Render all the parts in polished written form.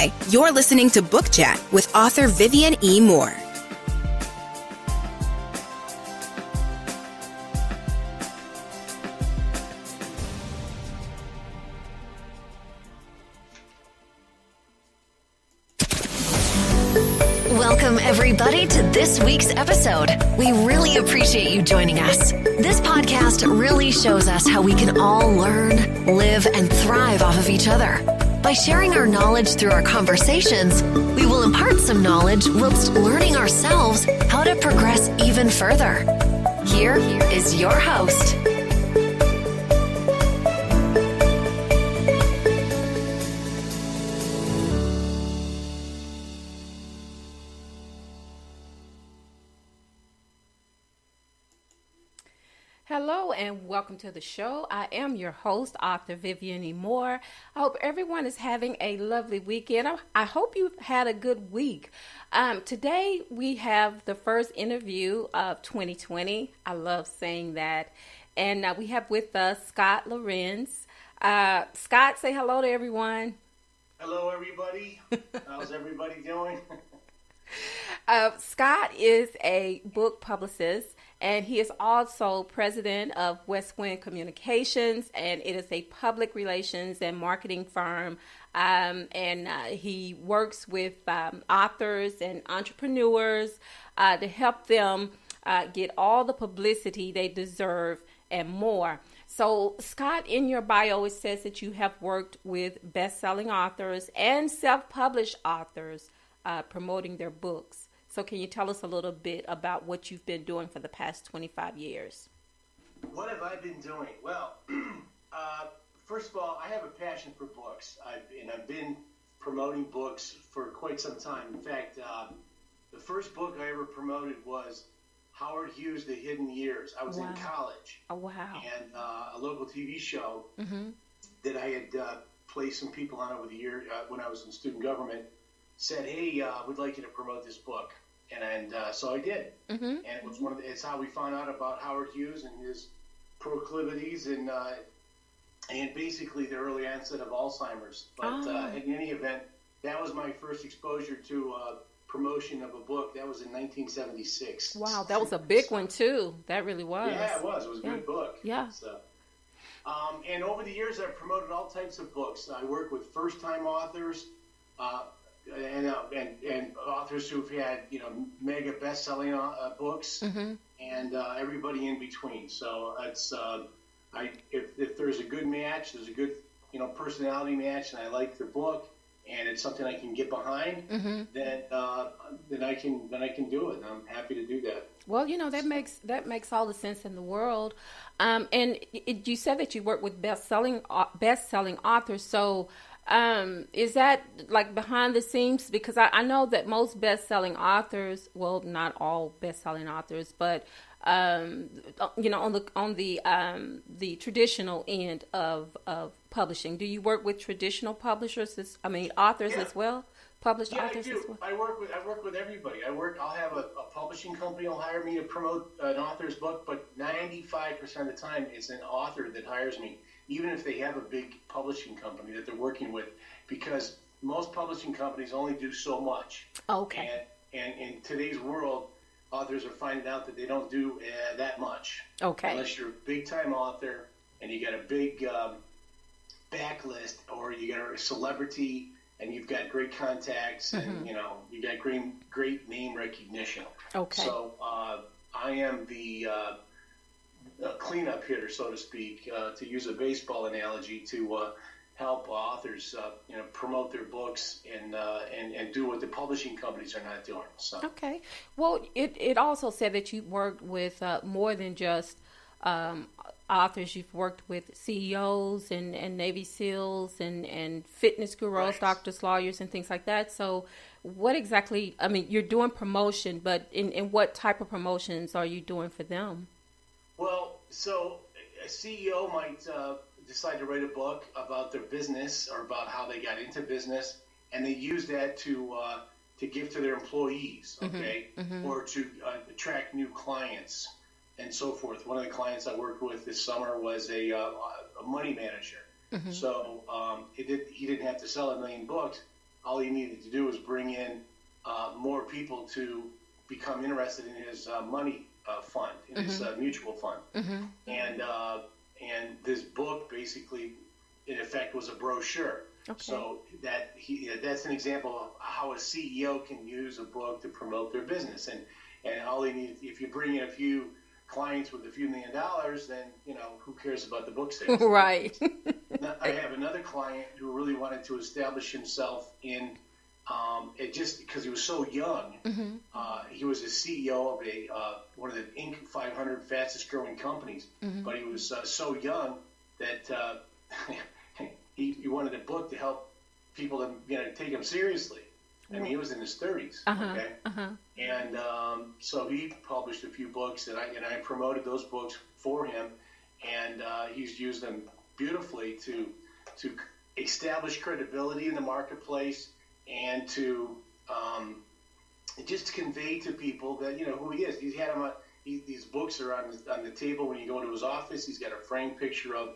Hi, you're listening to Book Chat with author Vivian E. Moore. Welcome, everybody, to this week's episode. We really appreciate you joining us. This podcast really shows us how we can all learn, live, and thrive off of each other. By sharing our knowledge through our conversations, we will impart some knowledge whilst learning ourselves how to progress even further. Here is your host. Hello and welcome to the show. I am your host, author Vivian E. Moore. I hope everyone is having a lovely weekend. I hope you've had a good week. Today we have the first interview of 2020. I love saying that. And we have with us Scott Lorenz. Scott, say hello to everyone. Hello, everybody. How's everybody doing? Scott is a book publicist, and he is also president of Westwood Communications, and it is a public relations and marketing firm. He works with authors and entrepreneurs to help them get all the publicity they deserve and more. So, Scott, in your bio, it says that you have worked with best-selling authors and self-published authors promoting their books. So can you tell us a little bit about what you've been doing for the past 25 years? What have I been doing? Well, first of all, I have a passion for books. I've been promoting books for quite some time. In fact, the first book I ever promoted was Howard Hughes' The Hidden Years. I was in college. Oh, wow. And a local TV show that I had placed some people on over the year when I was in student government said, hey, we'd like you to promote this book. And so I did. And it was it's how we found out about Howard Hughes and his proclivities and basically the early onset of Alzheimer's. But in any event, that was my first exposure to promotion of a book. That was in 1976. Wow, that was a big one too. That really was. Yeah, it was. It was a good book. Yeah. So, and over the years, I've promoted all types of books. I work with first-time authors, and authors who've had mega best-selling books, and everybody in between. So it's if there's a good match, there's a good personality match, and I like the book, and it's something I can get behind, then I can do it. And I'm happy to do that. Well, that makes all the sense in the world. And you said that you work with best-selling authors, so. Is that like behind the scenes? Because I know that most best-selling authors, well, not all best-selling authors, but on the traditional end of publishing. Do you work with traditional publishers? Authors as well, published authors I do. as well. I work with everybody. I'll have a publishing company will hire me to promote an author's book, but 95% of the time it's an author that hires me, even if they have a big publishing company that they're working with, because most publishing companies only do so much. Okay. And in today's world, authors are finding out that they don't do that much. Okay. Unless you're a big-time author and you got a big backlist, or you got a celebrity and you've got great contacts and you got great name recognition. Okay. So I am the cleanup hitter, so to speak, to use a baseball analogy, to help authors, promote their books and do what the publishing companies are not doing. So. Okay. Well, it also said that you worked with more than just authors. You've worked with CEOs and Navy SEALs and fitness gurus, doctors, lawyers, and things like that. So what exactly, you're doing promotion, but in what type of promotions are you doing for them? Well, so a CEO might decide to write a book about their business or about how they got into business, and they use that to give to their employees, okay, or to attract new clients and so forth. One of the clients I worked with this summer was a money manager. So he didn't have to sell 1 million books. all he needed to do was bring in more people to become interested in his money fund, in his mutual fund. And this book basically, in effect, was a brochure. Okay. So that's an example of how a CEO can use a book to promote their business. And all they need, if you bring in a few clients with a few $1 million, then, who cares about the book sales? Right. I have another client who really wanted to establish himself in, just because he was so young. He was a CEO of one of the Inc. 500 fastest growing companies, but he was so young that he wanted a book to help people to take him seriously. I mean, he was in his 30s, and so he published a few books, and I promoted those books for him, and he's used them beautifully to establish credibility in the marketplace, and to just convey to people that who he is. He's had him. These books are on the table when you go into his office. He's got a framed picture of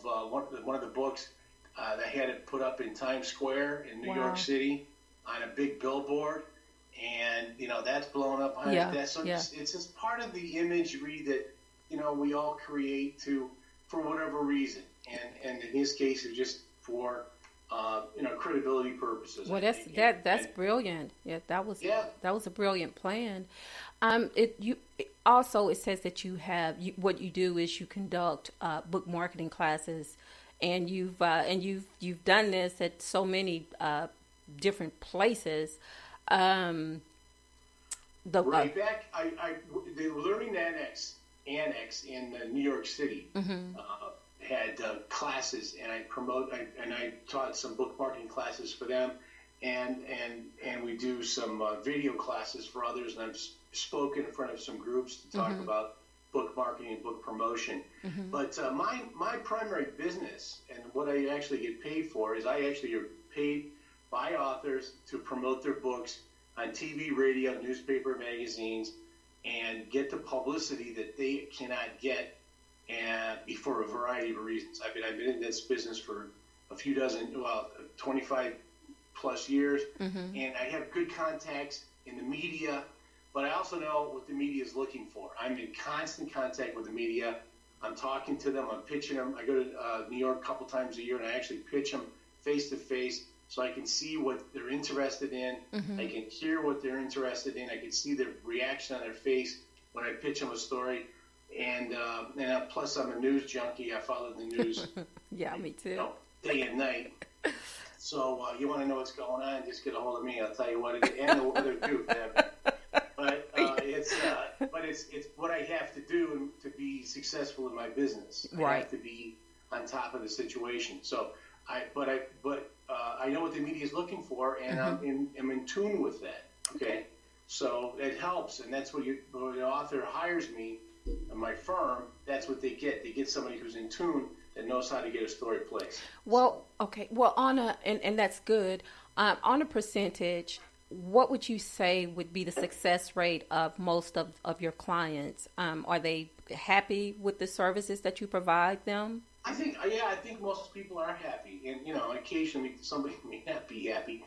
one of the books that had it put up in Times Square in New York City on a big billboard, and that's blown up behind that. So it's just part of the imagery that we all create for whatever reason, and in his case, it's just for credibility purposes. Well, that's brilliant. Yeah, that was a brilliant plan. It says that what you do is you conduct book marketing classes, and you've done this at so many different places. The Learning Annex in New York City had classes, and I taught some book marketing classes for them, and we do some video classes for others, and I've spoken in front of some groups to talk about book marketing and book promotion. But my primary business, and what I actually get paid for, is I actually are paid by authors to promote their books on TV, radio, newspaper, magazines, and get the publicity that they cannot get for a variety of reasons. I've been in this business for 25 plus years, and I have good contacts in the media, but I also know what the media is looking for. I'm in constant contact with the media. I'm talking to them. I'm pitching them. I go to New York a couple times a year, and I actually pitch them face to face, so I can see what they're interested in. I can hear what they're interested in. I can see the reaction on their face when I pitch them a story. And plus, I'm a news junkie. I follow the news. Yeah, me too. Day and night. So you want to know what's going on? Just get a hold of me. I'll tell you what it is, and the weather too. But it's what I have to do to be successful in my business. Right. I have to be on top of the situation. So I know what the media is looking for, and I'm in tune with that. Okay, so it helps, and that's when the author hires me, and my firm. That's what they get. They get somebody who's in tune, that knows how to get a story placed. Well, okay. Well, and that's good. On a percentage, what would you say would be the success rate of most of your clients? Are they happy with the services that you provide them? I think most people are happy, and occasionally somebody may not be happy,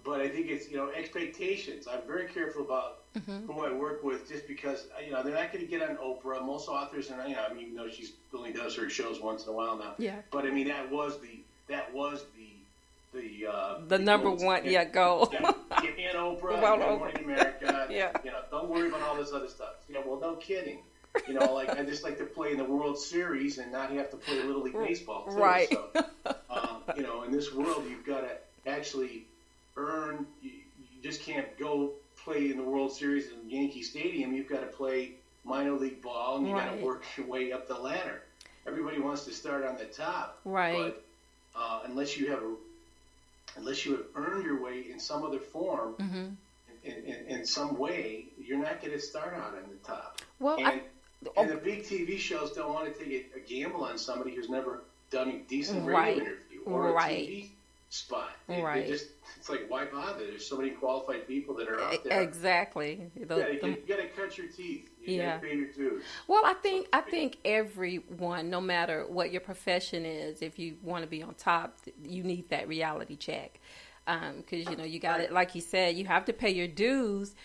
but I think it's expectations. I'm very careful about who I work with, just because they're not going to get on Oprah. Most authors, and even though she only does her shows once in a while now, but I mean that was the number one goal. Get me on Oprah, Good Morning America. Don't worry about all this other stuff. Well, no kidding. I just like to play in the World Series and not have to play Little League Baseball too. Right. So, in this world, you've got to actually earn. You just can't go play in the World Series in Yankee Stadium. You've got to play minor league ball, and you got to work your way up the ladder. Everybody wants to start on the top, right? But unless you have earned your way in some other form, in some way, you're not going to start out on the top. Well, and the big TV shows don't want to take a gamble on somebody who's never done a decent radio interview or a TV spot. It's like, why bother? There's so many qualified people that are out there. Exactly. You got to cut your teeth. You got to pay your dues. Well, I think everyone, no matter what your profession is, if you want to be on top, you need that reality check. because you got it, like you said, you have to pay your dues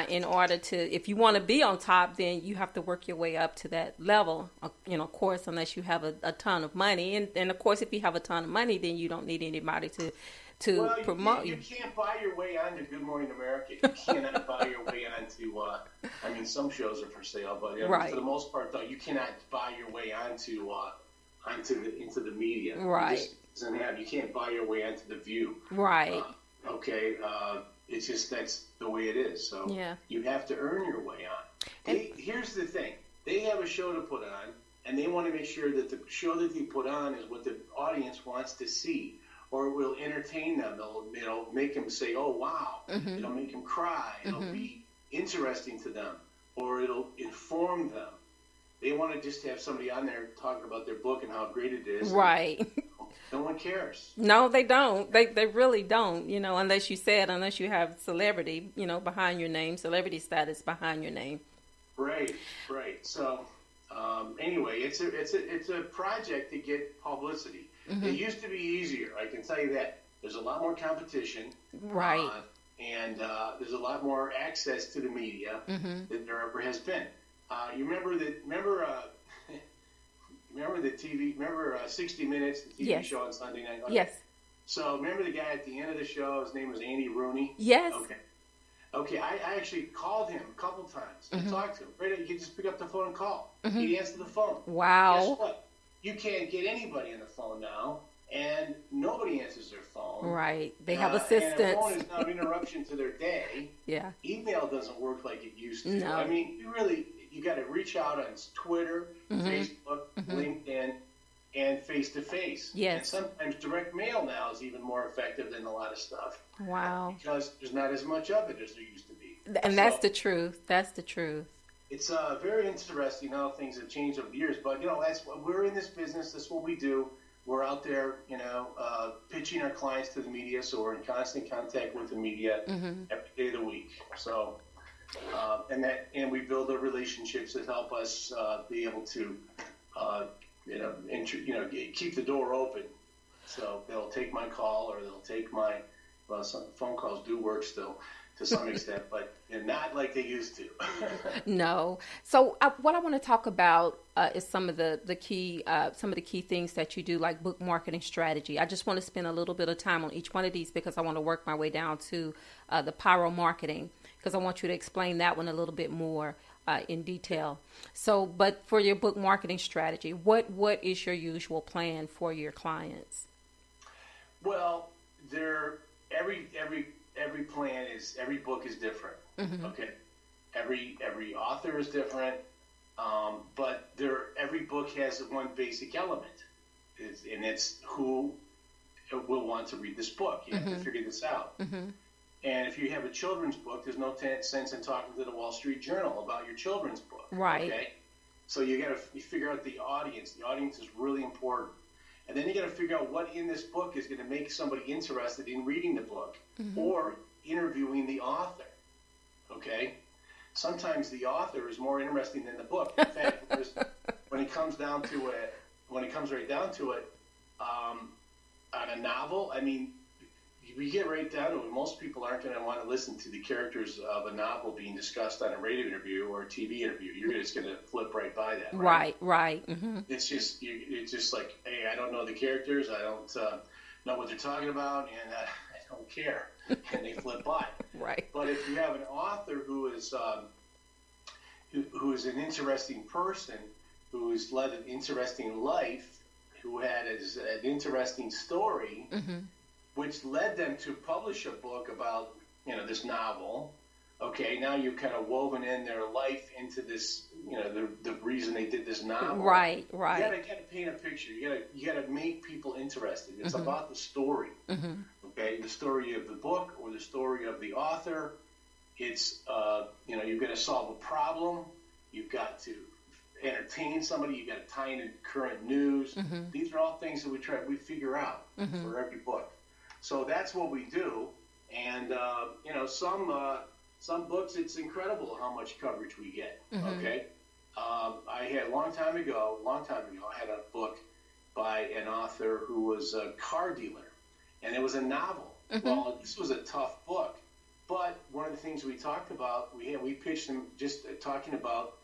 in order to, if you want to be on top, then you have to work your way up to that level. Of course, unless you have a ton of money, and of course, if you have a ton of money, then you don't need anybody to promote you. You can't buy your way onto Good Morning America. You cannot buy your way onto. Some shows are for sale, but for the most part, though, you cannot buy your way into the media. Right. You can't buy your way onto the View. Right. It's just that's the way it is. So you have to earn your way on. Here's the thing: they have a show to put on, and they want to make sure that the show that they put on is what the audience wants to see, or it will entertain them. It'll make them say, "Oh wow!" Mm-hmm. It'll make them cry. It'll be interesting to them, or it'll inform them. They want to just have somebody on there talking about their book and how great it is. Right. No one cares. No, they don't. They really don't, unless you have celebrity, behind your name, celebrity status behind your name. Right. So, anyway, it's a project to get publicity. Mm-hmm. It used to be easier, I can tell you that. There's a lot more competition. Right. And there's a lot more access to the media mm-hmm. than there ever has been. You remember the TV, 60 Minutes, the TV yes. show on Sunday night? Yes. So remember the guy at the end of the show, his name was Andy Rooney? Yes. Okay, I actually called him a couple times and mm-hmm. talked to him. Right, you could just pick up the phone and call. Mm-hmm. He'd answer the phone. Wow. Guess what? You can't get anybody on the phone now, and nobody answers their phone. Right. They have assistants. And the phone is now an interruption to their day. Yeah. Email doesn't work like it used to. No. You got to reach out on Twitter, mm-hmm. Facebook, mm-hmm. LinkedIn, and face-to-face. Yes. And sometimes direct mail now is even more effective than a lot of stuff. Wow. Because there's not as much of it as there used to be. And that's the truth. That's the truth. It's very interesting how things have changed over the years. But, we're in this business. That's what we do. We're out there, pitching our clients to the media. So we're in constant contact with the media mm-hmm. every day of the week. So... and we build the relationships that help us be able to, keep the door open. So they'll take my call, or they'll take some phone calls do work still to some extent, but not like they used to. No. So what I want to talk about is some of the key things that you do, like book marketing strategy. I just want to spend a little bit of time on each one of these because I want to work my way down to the pyro marketing, because I want you to explain that one a little bit more in detail. So, but for your book marketing strategy, what is your usual plan for your clients? Well, every plan is, every book is different. Mm-hmm. Okay, every author is different, but every book has one basic element, and it's who will want to read this book. You mm-hmm. have to figure this out. Mm-hmm. And if you have a children's book, there's no sense in talking to the Wall Street Journal about your children's book. Right. Okay. So you figure out the audience. The audience is really important. And then you got to figure out what in this book is going to make somebody interested in reading the book mm-hmm. or interviewing the author. Okay. Sometimes the author is more interesting than the book. In fact, when it comes right down to it, on a novel, we get right down to it. Most people aren't going to want to listen to the characters of a novel being discussed on a radio interview or a TV interview. You're just going to flip right by that. Right. Mm-hmm. It's just like, hey, I don't know the characters. I don't know what they're talking about, and I don't care. And they flip by. Right. But if you have an author who is an interesting person, who's led an interesting life, who had an interesting story, mm-hmm. which led them to publish a book about, this novel. Okay, now you've kind of woven in their life into this, the reason they did this novel. Right. You gotta paint a picture. You gotta make people interested. It's mm-hmm. about the story. Mm-hmm. Okay, the story of the book or the story of the author. It's, you've got to solve a problem. You've got to entertain somebody. You've got to tie into current news. Mm-hmm. These are all things that we figure out mm-hmm. for every book. So that's what we do. And, some books, it's incredible how much coverage we get. Mm-hmm. Okay. I had a long time ago, I had a book by an author who was a car dealer, and it was a novel. Well, this was a tough book, but one of the things we talked about, we pitched them just talking about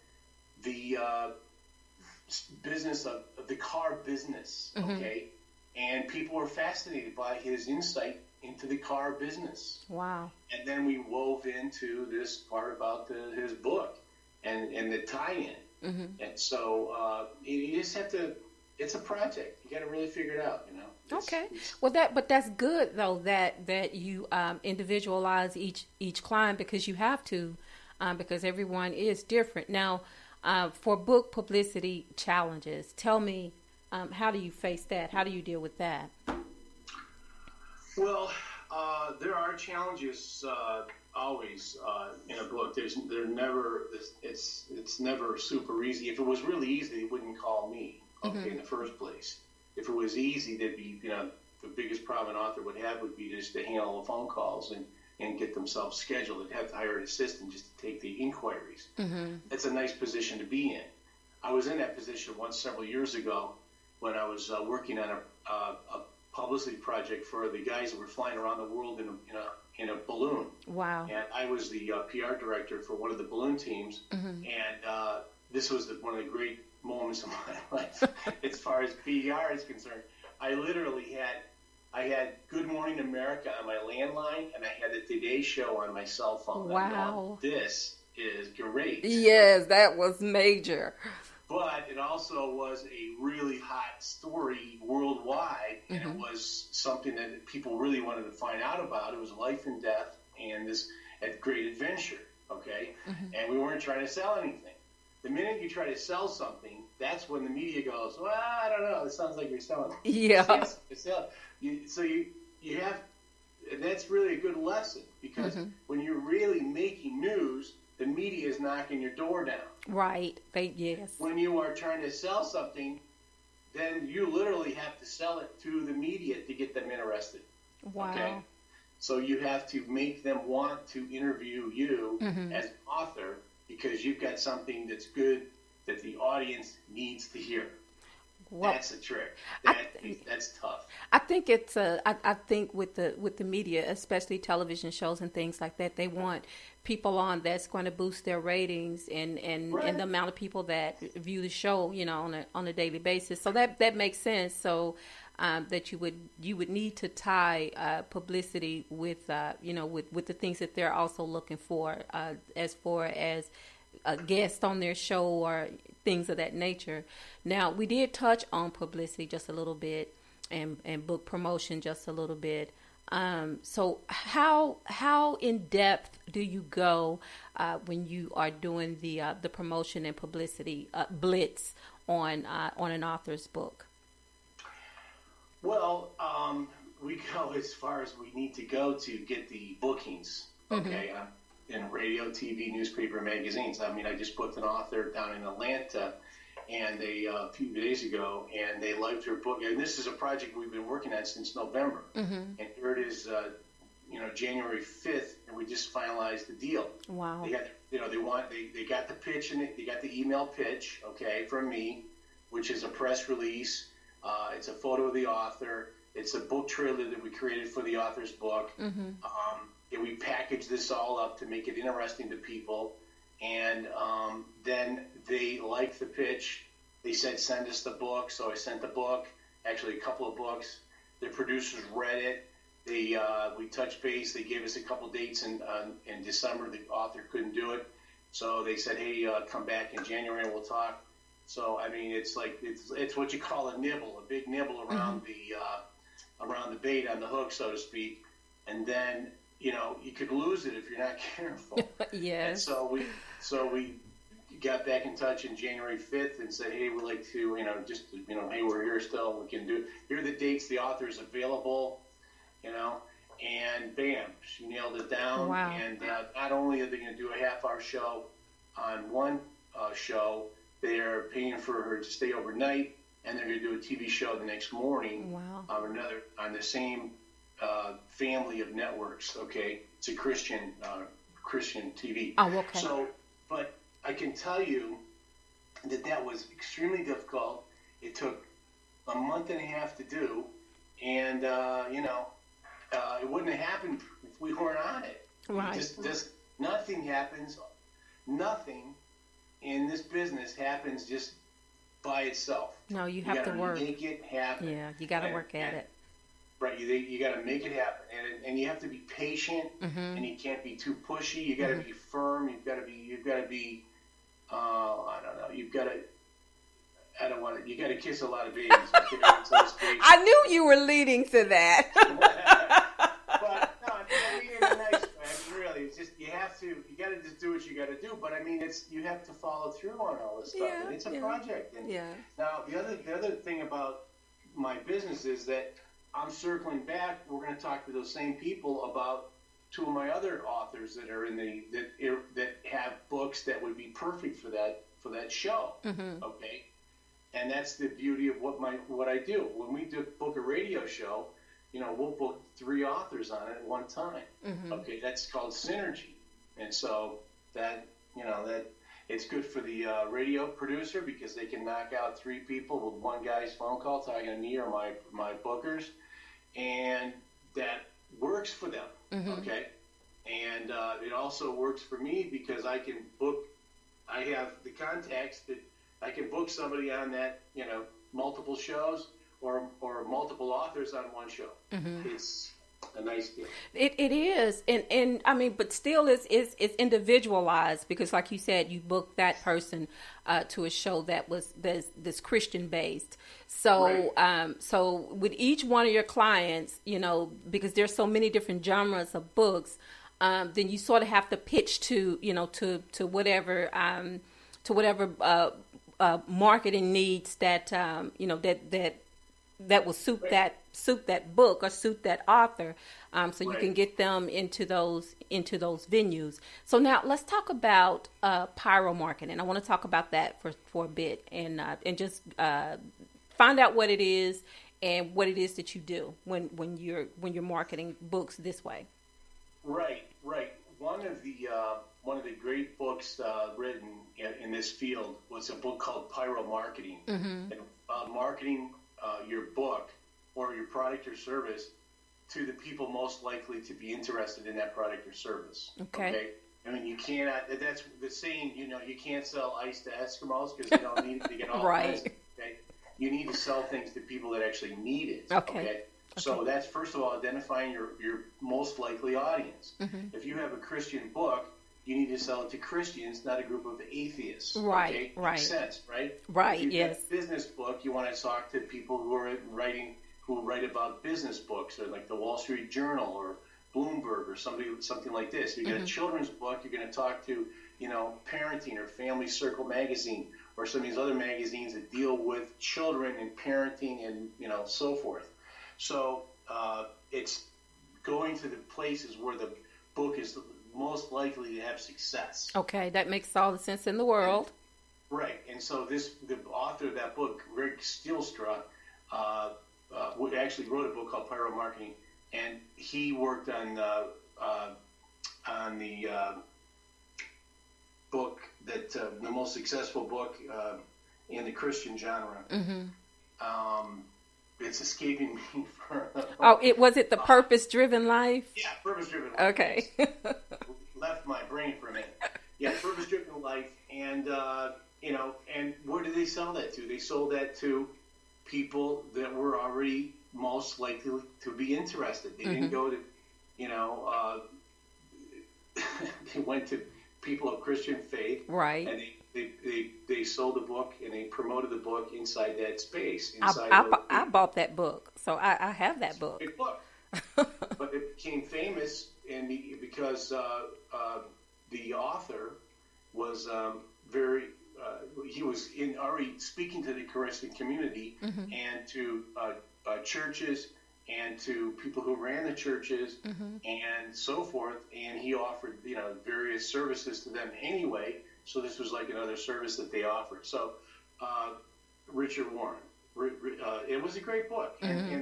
the business of the car business, okay? And people were fascinated by his insight into the car business. Wow. And then we wove into this part about his book and the tie-in. And so you just have to, it's a project. You got to really figure it out, you know. Okay. Well, but that's good though that you individualize each client, because you have to, because everyone is different. Now, for book publicity challenges, tell me, how do you face that? How do you deal with that? Well, there are challenges always in a book. It's never super easy. If it was really easy, they wouldn't call me in the first place. If it was easy, they'd be, the biggest problem an author would have would be just to handle the phone calls and get themselves scheduled. They'd have to hire an assistant just to take the inquiries. That's a nice position to be in. I was in that position once several years ago when I was working on a publicity project for the guys that were flying around the world in a balloon. Wow. And I was the PR director for one of the balloon teams. And this was one of the great moments of my life as far as PR is concerned. I literally had Good Morning America on my landline, and I had the Today Show on my cell phone. Wow. This is great. Yes, that was major. But it also was a really hot story worldwide, and it was something that people really wanted to find out about. It was life and death and this great adventure, okay? And we weren't trying to sell anything. The minute you try to sell something, that's when the media goes, well, I don't know, it sounds like you're selling it. Yeah. So you have, and that's really a good lesson, because when you're really making news, the media is knocking your door down. Right. Yes. When you are trying to sell something, then you literally have to sell it to the media to get them interested. Wow. Okay? So you have to make them want to interview you as an author, because you've got something that's good that the audience needs to hear. Well, that's a trick. That's tough. I think it's I think with the media, especially television shows and things like that, they want people on that's going to boost their ratings and the amount of people that view the show, on a daily basis. So that makes sense. So that you would need to tie publicity with with the things that they're also looking for, as far as a guest on their show or things of that nature. Now, we did touch on publicity just a little bit and book promotion just a little bit. So how in depth do you go when you are doing the promotion and publicity blitz on an author's book? Well, we go as far as we need to go to get the bookings. Okay. In radio, TV, newspaper, magazines. I mean, I just booked an author down in Atlanta, and a few days ago, and they liked her book. And this is a project we've been working on since November. And here it is, January 5th, and we just finalized the deal. Wow. They got, they got the pitch, and they got the email pitch, okay, from me, which is a press release. It's a photo of the author. It's a book trailer that we created for the author's book. And we packaged this all up to make it interesting to people. And then they liked the pitch. They said, send us the book. So I sent the book, actually a couple of books. The producers read it. We touched base. They gave us a couple dates in December. The author couldn't do it. So they said, hey, come back in January and we'll talk. So, I mean, it's like, it's what you call a nibble, a big nibble around the bait on the hook, so to speak. And then, you could lose it if you're not careful. Yes. And so we got back in touch in January 5th and said, hey, we'd like to, hey, we're here still. We can do, here are the dates the author's available, and bam, she nailed it down. Wow. And not only are they going to do a half-hour show on one show, they're paying for her to stay overnight, and they're going to do a TV show the next morning. Wow. On the same family of networks. Okay, it's a Christian TV. Oh, okay. So, but I can tell you that was extremely difficult. It took a month and a half to do, and it wouldn't have happened if we weren't on it. Right. Just nothing happens. Nothing in this business happens just by itself. No, you have to work. Make it happen. Yeah, you got to work at it. Right, you got to make it happen, and you have to be patient, and you can't be too pushy. You got to be firm. You've got to be. I don't know. You got to kiss a lot of babies. I knew you were leading to that. But no, I mean in a nice way. I mean, really, it's just you got to just do what you got to do. But I mean, you have to follow through on all this stuff, and it's a project. And now the other thing about my business is that I'm circling back. We're going to talk to those same people about two of my other authors that are that have books that would be perfect for that show. Okay, and that's the beauty of what I do. When we book a radio show, we'll book 3 authors on it at one time. Okay, that's called synergy, and so that it's good for the radio producer because they can knock out 3 people with one guy's phone call talking to me or my bookers, and that works for them. Okay, and it also works for me because I have the contacts that I can book somebody on that multiple shows or multiple authors on one show. It's a nice deal. It is, and I mean, but still, it's individualized because, like you said, you booked that person to a show that was this Christian based. So, so with each one of your clients, because there's so many different genres of books, then you sort of have to pitch to whatever marketing needs that that will suit that book or suit that author, so you can get them into those venues. So now let's talk about pyro marketing. I want to talk about that for a bit and just find out what it is and what it is that you do when you're marketing books this way. Right. One of the great books written in this field was a book called Pyro Marketing, and marketing your book or your product or service to the people most likely to be interested in that product or service. Okay? I mean, you cannot. That's the saying. You can't sell ice to Eskimos because they don't need it to get all ice. Okay? You need to sell things to people that actually need it. Okay? So that's, first of all, identifying your most likely audience. If you have a Christian book, you need to sell it to Christians, not a group of atheists. Right. Makes sense, right? Right. If you have a business book, you want to talk to people who write about business books, or like the Wall Street Journal or Bloomberg or something like this. If you get a children's book, you're going to talk to Parenting or Family Circle magazine or some of these other magazines that deal with children and parenting and so forth. So it's going to the places where the book is most likely to have success. Okay, that makes all the sense in the world. Right, and so the author of that book, Rick Steelstra, actually wrote a book called Pyro Marketing, and he worked on the book that the most successful book in the Christian genre. It's escaping me. Was it the Purpose-Driven Life? Yeah, Purpose-Driven Life. Okay. Left my brain for a minute. Yeah, Purpose-Driven Life, and and where did they sell that to? They sold that to people that were already most likely to be interested. They didn't go to, they went to people of Christian faith, right? And they sold the book and they promoted the book inside that space. I bought that book, so I have that book. Big book, but it became famous because the author was he was already speaking to the Christian community and to churches and to people who ran the churches and so forth, and he offered various services to them anyway. So this was like another service that they offered. So Richard Warren, it was a great book,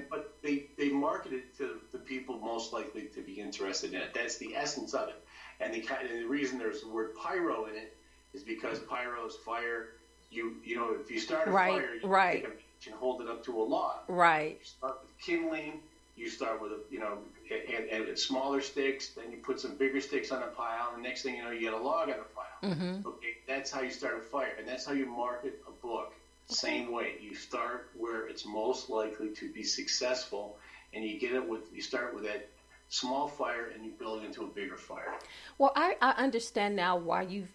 but they marketed it to the people most likely to be interested in it. That's the essence of it. And the reason there's the word pyro in it is because pyro is fire. If you start a fire, you take a match and hold it up to a log. Right. You start with kindling. you start with, and smaller sticks, then you put some bigger sticks on a pile, and the next thing you know, you get a log on the pile. Okay, that's how you start a fire, and that's how you market a book. Same way, you start where it's most likely to be successful, and you start with that small fire, and you build it into a bigger fire. Well, I understand now why you've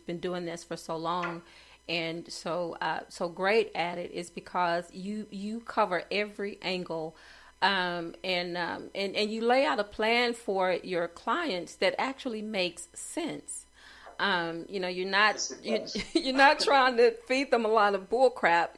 been doing this for so long, and so great at it, is because you cover every angle, and you lay out a plan for your clients that actually makes sense. You're not trying to feed them a lot of bull crap,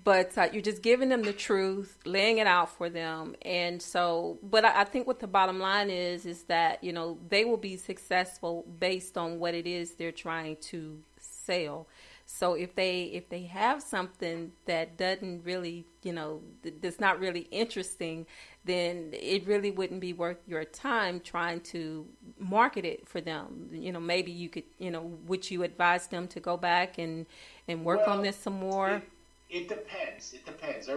but you're just giving them the truth, laying it out for them. And so, but I think what the bottom line is that, they will be successful based on what it is they're trying to sell. So if they have something that doesn't really, that's not really interesting, then it really wouldn't be worth your time trying to market it for them. Maybe you could, would you advise them to go back and work on this some more? It depends.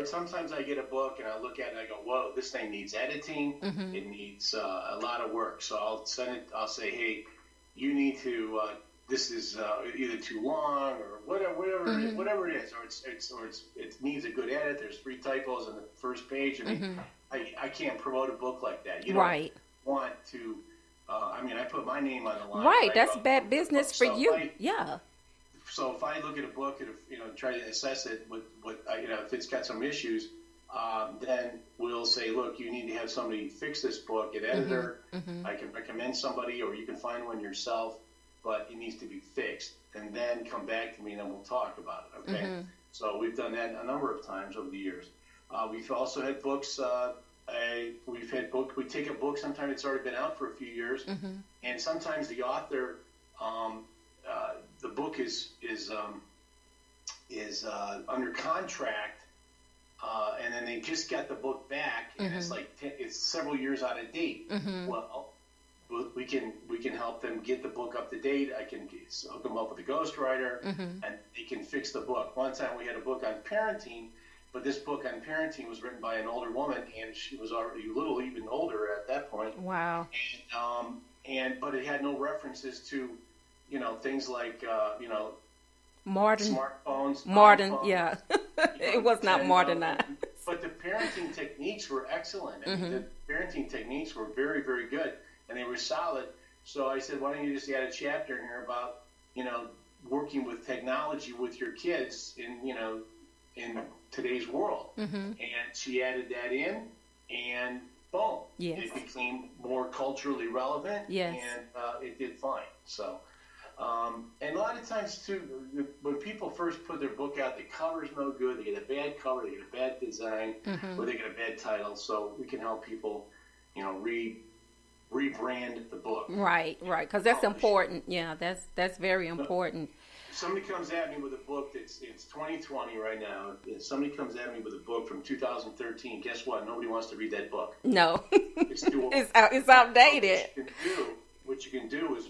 Sometimes I get a book and I look at it and I go, whoa, this thing needs editing. It needs a lot of work. So I'll send it. I'll say, hey, you need to. This is either too long or whatever it is, or it needs a good edit. There's 3 typos on the first page. I can't promote a book like that. You don't want to. I put my name on the line. Right, that's bad business for you. Yeah. So if I look at a book and try to assess it with if it's got some issues, then we'll say, look, you need to have somebody fix this book, an editor. I can recommend somebody, or you can find one yourself, but it needs to be fixed, and then come back to me and then we'll talk about it. Okay. So we've done that a number of times over the years. We've also had books. We take a book. Sometimes it's already been out for a few years, and sometimes the author. The book is under contract, and then they just got the book back, and it's several years out of date. Well, we can help them get the book up to date. I can hook them up with a ghostwriter, and they can fix the book. One time we had a book on parenting, but this book on parenting was written by an older woman, and she was already a little even older at that point. Wow. But it had no references to things like, modern smartphones. Modern, yeah. It was not modernized. But the parenting techniques were excellent. The parenting techniques were very, very good, and they were solid. So I said, why don't you just add a chapter in here about, working with technology with your kids in today's world. And she added that in, and boom, it became more culturally relevant, and it did fine. So. And a lot of times, too, when people first put their book out, the cover's no good. They get a bad cover, they get a bad design, or they get a bad title. So we can help people, rebrand the book. Right, because that's important. Yeah, that's very important. If somebody comes at me with a book it's 2020 right now. If somebody comes at me with a book from 2013, guess what? Nobody wants to read that book. No, it's too old. It's outdated. What you can do is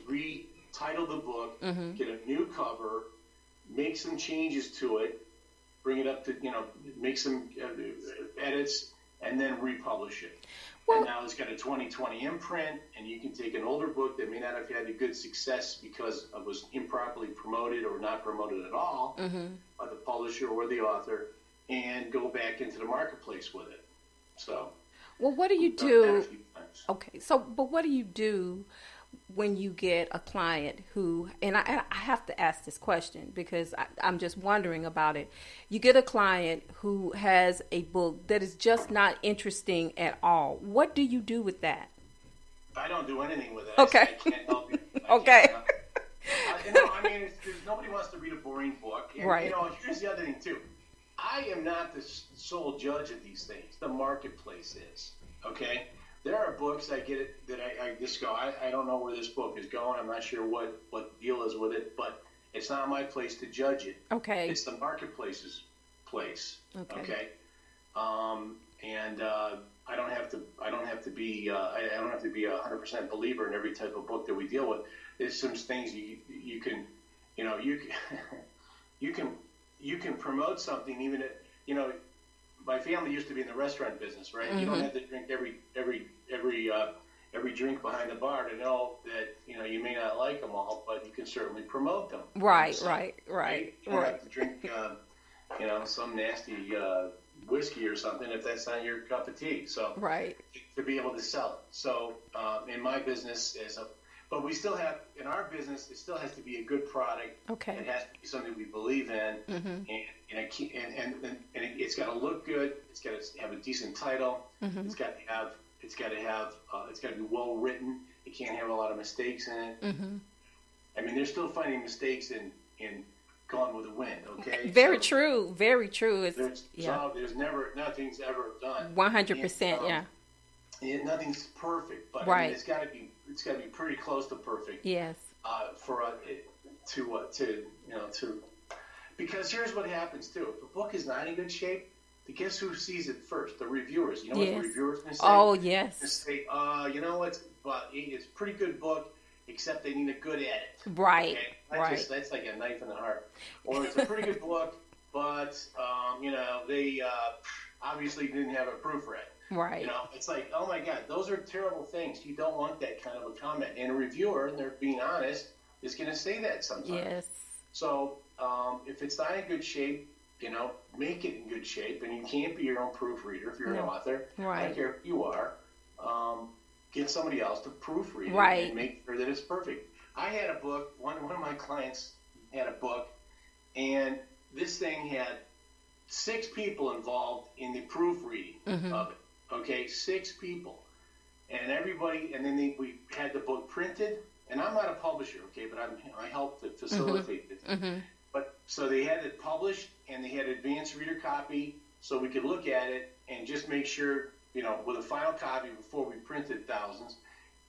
title the book, get a new cover, make some changes to it, bring it up to, make some edits, and then republish it. Well, and now it's got a 2020 imprint, and you can take an older book that may not have had a good success because it was improperly promoted or not promoted at all by the publisher or the author, and go back into the marketplace with it. So, well, what do you do? Okay, but what do you do when you get a client who, and I have to ask this question because I'm just wondering about it. You get a client who has a book that is just not interesting at all. What do you do with that? I don't do anything with it. Okay. I can't help you. Nobody wants to read a boring book. And, right. Here's the other thing, too. I am not the sole judge of these things. The marketplace is, okay? There are books I just go, I don't know where this book is going. I'm not sure what the deal is with it, but it's not my place to judge it. Okay. It's the marketplace's place. Okay. I don't have to be a 100% believer in every type of book that we deal with. There's some things you can promote something even at, my family used to be in the restaurant business, right? You don't have to drink every drink behind the bar to know that you may not like them all, but you can certainly promote them. Right. You don't have to drink some nasty whiskey or something if that's not your cup of tea. So to be able to sell it. So in my business but we still have, in our business, it still has to be a good product. Okay. It has to be something we believe in, and it's got to look good. It's got to have a decent title. It's got to be well written. It can't have a lot of mistakes in it. I mean, they're still finding mistakes in Gone with the Wind. Okay. Very true. There's never, nothing's ever done. 100%. Yeah. Nothing's perfect, but I mean, it's got to be pretty close to perfect. Yes. Because here's what happens too. If a book is not in good shape, guess who sees it first? The reviewers. You know what the reviewers going to say? Oh, yes. They say, it's a pretty good book, except they need a good edit. Right. Okay? That's like a knife in the heart. Or it's a pretty good book, but they obviously didn't have a proofread. Right. It's like, oh my God, those are terrible things. You don't want that kind of a comment. And a reviewer, and they're being honest, is going to say that sometimes. Yes. So if it's not in good shape, make it in good shape. And you can't be your own proofreader if you're an author. Right. I don't care who you are. Get somebody else to proofread it and make sure that it's perfect. I had a book. One of my clients had a book, and this thing had 6 people involved in the proofreading of it. Okay, 6 people, and everybody, and then we had the book printed. And I'm not a publisher, okay, but I helped to facilitate it. But so they had it published, and they had advanced reader copy, so we could look at it and just make sure, with a final copy before we printed thousands,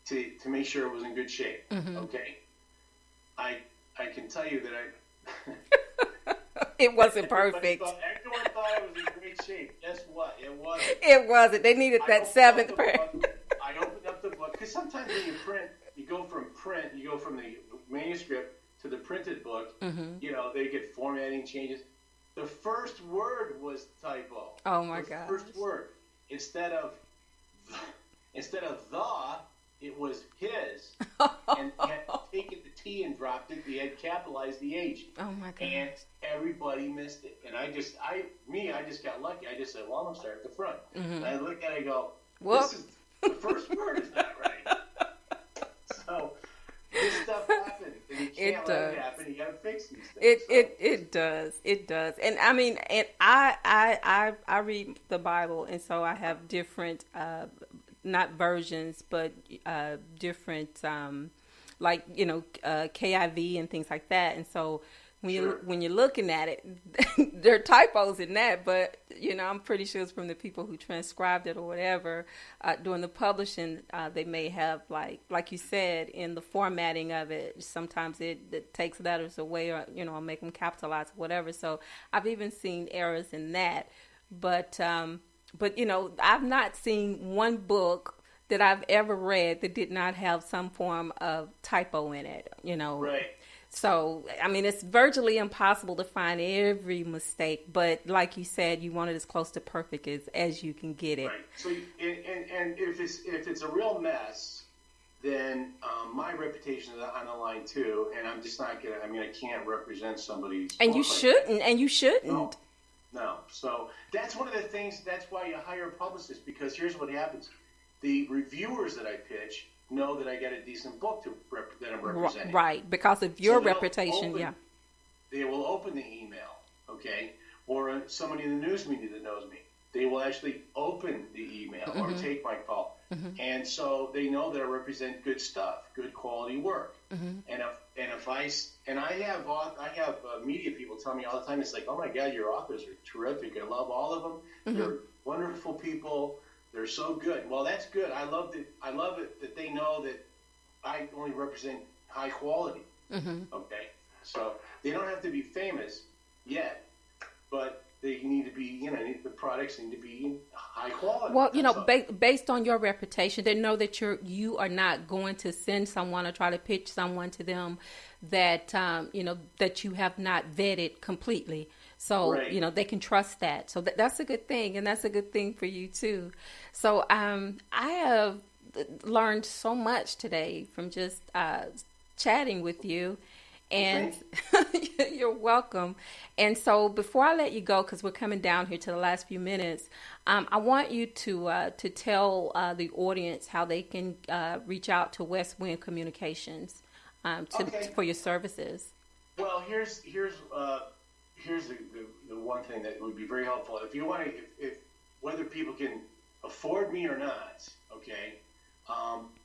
to make sure it was in good shape. Okay, I can tell you that it wasn't perfect. Everyone thought it was in great shape. Guess what? It wasn't. It wasn't. They needed that 7th print. I opened up the book because sometimes when you print, you go from the manuscript to the printed book. They get formatting changes. The first word was typo. Oh my God! First word instead of the, it was his, and he had taken the T and dropped it. He had capitalized the H. Oh my God! And everybody missed it. And I just got lucky. I just said, well, I'm gonna start at the front. And I look at it and go, this is the first word is not right. So this stuff happens, and you can't let it happen. You got to fix these things. It does. And I mean, and I read the Bible, and so I have different, not versions, but different, KIV and things like that. And so when you're looking at it, there are typos in that, but I'm pretty sure it's from the people who transcribed it or whatever. During the publishing, they may have like you said, in the formatting of it, sometimes it takes letters away or make them capitalized or whatever. So I've even seen errors in that, but I've not seen one book that I've ever read that did not have some form of typo in it. Right. So, I mean, it's virtually impossible to find every mistake, but like you said, you want it as close to perfect as you can get it. Right. So, and if it's a real mess, then my reputation is on the line too, and I'm just not gonna. I mean, I can't represent somebody's. And you shouldn't. And you shouldn't. No. So that's one of the things. That's why you hire a publicist, because here's what happens: the reviewers that I pitch know that I got a decent book that I'm representing. Right, because of your reputation, They will open the email, okay? Or somebody in the news media that knows me. They will actually open the email or take my call. And so they know that I represent good stuff, good quality work. And I have media people tell me all the time, it's like, oh my God, your authors are terrific. I love all of them. They're wonderful people. They're so good. Well, that's good. I love it that they know that I only represent high quality. Okay, so they don't have to be famous yet, but they need to be. The products need to be high quality. Well, based on your reputation, they know that you are not going to send someone or try to pitch someone to them that that you have not vetted completely. So, Right. they can trust that. So that's a good thing. And that's a good thing for you too. So I have learned so much today from just chatting with you. And you're welcome. And so before I let you go, because we're coming down here to the last few minutes, I want you to tell the audience how they can reach out to Westwood Communications for your services. Well, here's the one thing that would be very helpful. If you want to, if whether people can afford me or not, okay,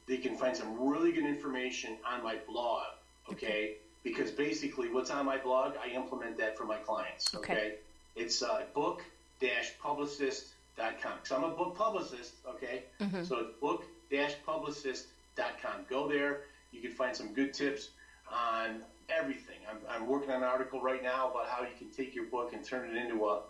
they can find some really good information on my blog, okay? Because basically what's on my blog, I implement that for my clients, okay? It's book-publicist.com. So I'm a book publicist, okay? Mm-hmm. So it's book-publicist.com. Go there. You can find some good tips on everything. I'm working on an article right now about how you can take your book and turn it into a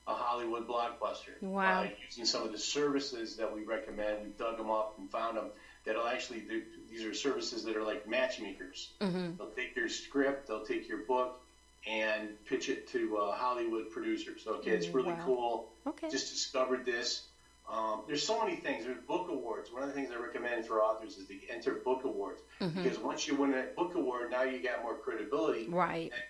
Hollywood blockbuster. Wow. Using some of the services that we recommend. We dug them up and found them. That'll actually, these are services that are like matchmakers. Mm-hmm. They'll take your script, they'll take your book, and pitch it to Hollywood producers. Okay, it's really cool. Okay. Just discovered this. There's so many things. There's book awards. One of the things I recommend for authors is to enter book awards. Mm-hmm. Because once you win a book award, now you got more credibility. Right. And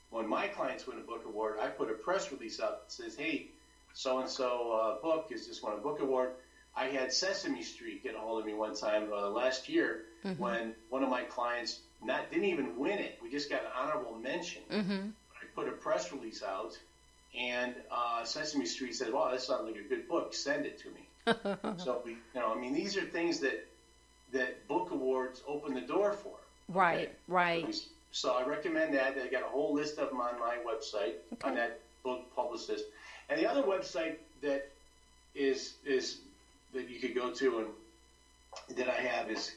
when my clients win a book award, I put a press release out that says, hey, so-and-so book has just won a book award. I had Sesame Street get a hold of me one time last year when one of my clients didn't even win it. We just got an honorable mention. Mm-hmm. I put a press release out, and Sesame Street said, "Wow, that sounds like a good book. Send it to me." So these are things that book awards open the door for. Right, okay? Right. So I recommend that. I got a whole list of them on my website on that book publicist, and the other website that is that you could go to and that I have is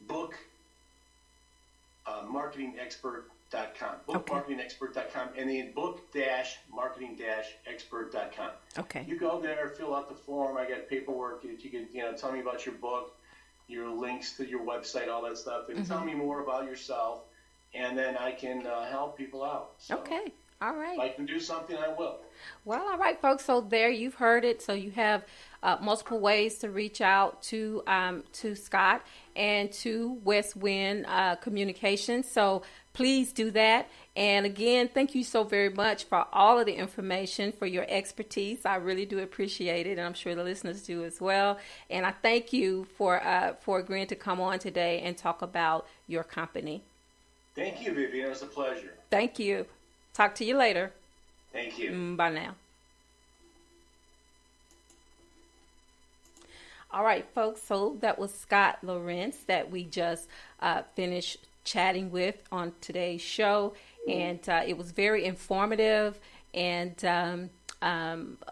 bookmarketingexpert.com. Bookmarketingexpert.com and then book-marketing-expert.com. Okay. You go there, fill out the form. I got paperwork that you can, tell me about your book, your links to your website, all that stuff. And tell me more about yourself, and then I can help people out. So okay. All right. If I can do something, I will. Well, all right, folks. So there you've heard it. So you have multiple ways to reach out to Scott and to Westwood Communications. So please do that. And again, thank you so very much for all of the information, for your expertise. I really do appreciate it, and I'm sure the listeners do as well. And I thank you for agreeing to come on today and talk about your company. Thank you, Vivian. It was a pleasure. Thank you. Talk to you later. Thank you. Bye now. All right, folks. So that was Scott Lorenz that we just finished chatting with on today's show. And it was very informative. And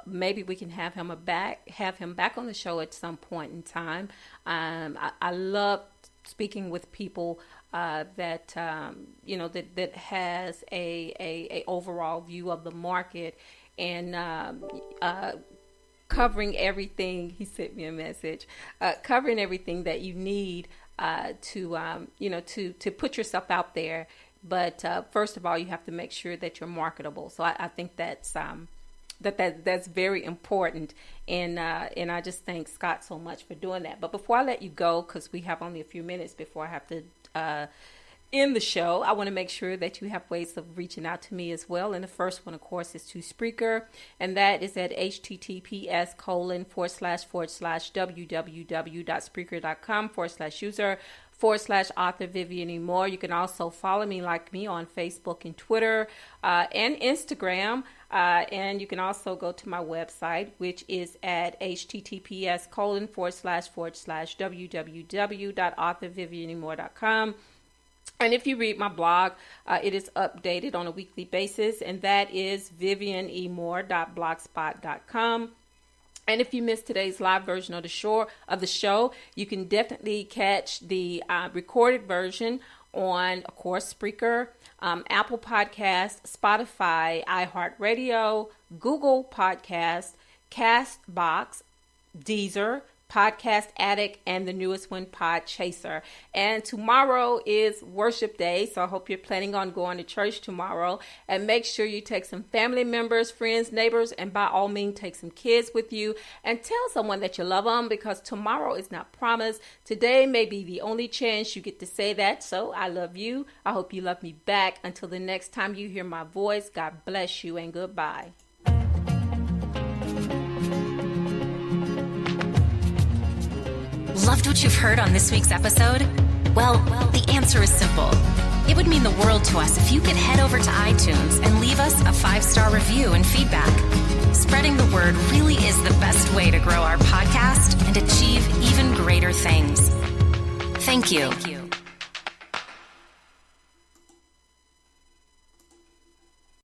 maybe we can have him back on the show at some point in time. I love speaking with people that has a overall view of the market and covering everything. He sent me a message, covering everything that you need to put yourself out there. But first of all, you have to make sure that you're marketable. So I think that's that's very important, and I just thank Scott so much for doing that. But before I let you go, because we have only a few minutes before I have to end the show, I want to make sure that you have ways of reaching out to me as well. And the first one, of course, is to Spreaker, and that is at https://www.spreaker.com/user/author Vivian E. Moore. You can also follow me, like me, on Facebook and Twitter and Instagram. And you can also go to my website, which is at https://www.authorvivianemore.com. And if you read my blog, it is updated on a weekly basis, and that is vivianemore.blogspot.com. And if you missed today's live version of the show, you can definitely catch the recorded version on, of course, Spreaker, Apple Podcasts, Spotify, iHeartRadio, Google Podcasts, Castbox, Deezer, Podcast Addict, and the newest one, Pod Chaser. And tomorrow is worship day, so I hope you're planning on going to church tomorrow. And make sure you take some family members, friends, neighbors, and by all means, take some kids with you. And tell someone that you love them, because tomorrow is not promised. Today may be the only chance you get to say that. So I love you. I hope you love me back. Until the next time you hear my voice, God bless you and goodbye. Loved what you've heard on this week's episode? Well, the answer is simple. It would mean the world to us if you could head over to iTunes and leave us a 5-star review and feedback. Spreading the word really is the best way to grow our podcast and achieve even greater things. Thank you.